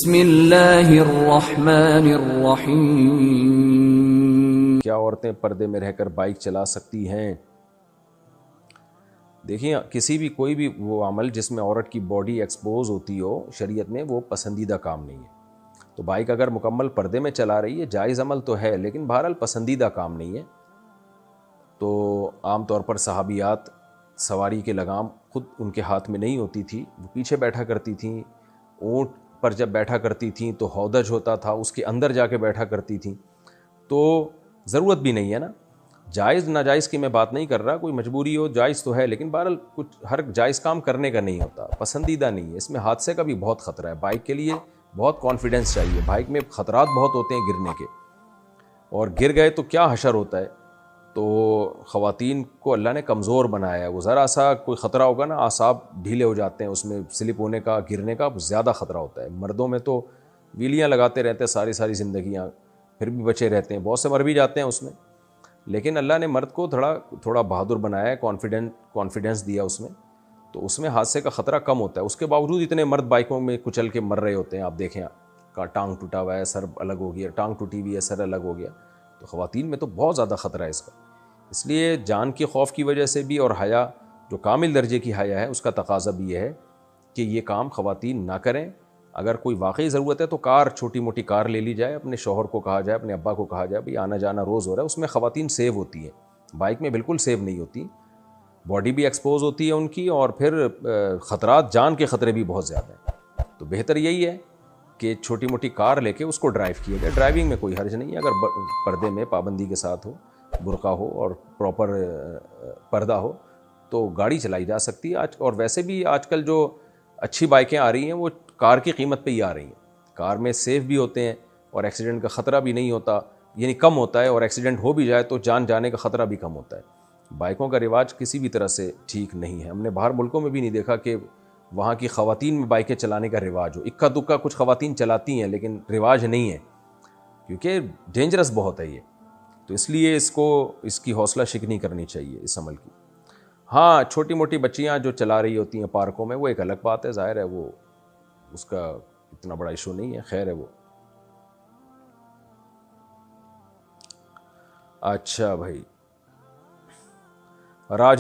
बिस्मिल्लाहिर्रहमानिर्रहीम। क्या औरतें पर्दे में रहकर बाइक चला सकती हैं? देखिए, किसी भी कोई भी वो अमल जिसमें औरत की बॉडी एक्सपोज होती हो शरीयत में, वो पसंदीदा काम नहीं है। तो बाइक अगर मुकम्मल पर्दे में चला रही है, जायज़ अमल तो है, लेकिन बहरहाल पसंदीदा काम नहीं है। तो आम तौर पर सहाबियात सवारी के लगाम खुद उनके हाथ में नहीं होती थी, वो पीछे बैठा करती थीं। ऊँट पर जब बैठा करती थीं तो हौदज होता था, उसके अंदर जाके बैठा करती थीं। तो ज़रूरत भी नहीं है ना। जायज़ नाजायज़ की मैं बात नहीं कर रहा, कोई मजबूरी हो जायज़ तो है, लेकिन बहरहाल कुछ हर जायज़ काम करने का नहीं होता, पसंदीदा नहीं है। इसमें हादसे का भी बहुत ख़तरा है। बाइक के लिए बहुत कॉन्फिडेंस चाहिए, बाइक में ख़तरात बहुत होते हैं गिरने के, और गिर गए तो क्या हशर होता है। तो ख़वातीन को अल्लाह ने कमज़ोर बनाया है। वो ज़रा सा कोई ख़तरा होगा ना, आसाब ढीले हो जाते हैं, उसमें स्लिप होने का, गिरने का ज़्यादा ख़तरा होता है। मर्दों में तो वीलियाँ लगाते रहते हैं सारी सारी ज़िंदगियाँ, फिर भी बचे रहते हैं, बहुत से मर भी जाते हैं उसमें। लेकिन अल्लाह ने मर्द को थोड़ा बहादुर बनाया है, कॉन्फिडेंस दिया उसमें, तो उसमें हादसे का ख़तरा कम होता है। उसके बावजूद इतने मर्द बाइकों में कुचल के मर रहे होते हैं। आप देखें, का टांग टूटा हुआ है, सर अलग हो गया, टांग टूटी हुई है, सर अलग हो गया। तो ख़वातीन में तो बहुत ज़्यादा ख़तरा है इसका। इसलिए जान के खौफ की वजह से भी, और हया जो कामिल दर्जे की हया है, उसका तकाजा भी यह है कि ये काम ख़वातीन ना करें। अगर कोई वाकई ज़रूरत है तो कार, छोटी मोटी कार ले ली जाए, अपने शौहर को कहा जाए, अपने अब्बा को कहा जाए, भाई आना जाना रोज़ हो रहा है, उसमें ख़वातीन सेव होती हैं। बाइक में बिल्कुल सेव नहीं होती, बॉडी भी एक्सपोज होती है उनकी, और फिर ख़तरात, जान के ख़तरे भी बहुत ज़्यादा हैं। तो बेहतर यही है कि छोटी मोटी कार लेके उसको ड्राइव किया जाए। ड्राइविंग में कोई हर्ज नहीं है, अगर पर्दे में पाबंदी के साथ हो, बुर्का हो और प्रॉपर पर्दा हो, तो गाड़ी चलाई जा सकती है। आज और वैसे भी आजकल जो अच्छी बाइकें आ रही हैं वो कार की कीमत पे ही आ रही हैं। कार में सेफ भी होते हैं और एक्सीडेंट का ख़तरा भी नहीं होता, यानी कम होता है, और एक्सीडेंट हो भी जाए तो जान जाने का ख़तरा भी कम होता है। बाइकों का रिवाज किसी भी तरह से ठीक नहीं है। हमने बाहर मुल्कों में भी नहीं देखा कि वहाँ की ख़वातीन में बाइकें चलाने का रिवाज हो। इक्का दुक्का कुछ ख़वातीन चलाती हैं, लेकिन रिवाज नहीं है, क्योंकि डेंजरस बहुत है ये। तो इसलिए इसकी हौसला शिकनी करनी चाहिए इस अमल की। हाँ, छोटी मोटी बच्चियाँ जो चला रही होती हैं पार्कों में, वो एक अलग बात है, ज़ाहिर है, वो उसका इतना बड़ा इशू नहीं है, खैर है वो। अच्छा भाई, राज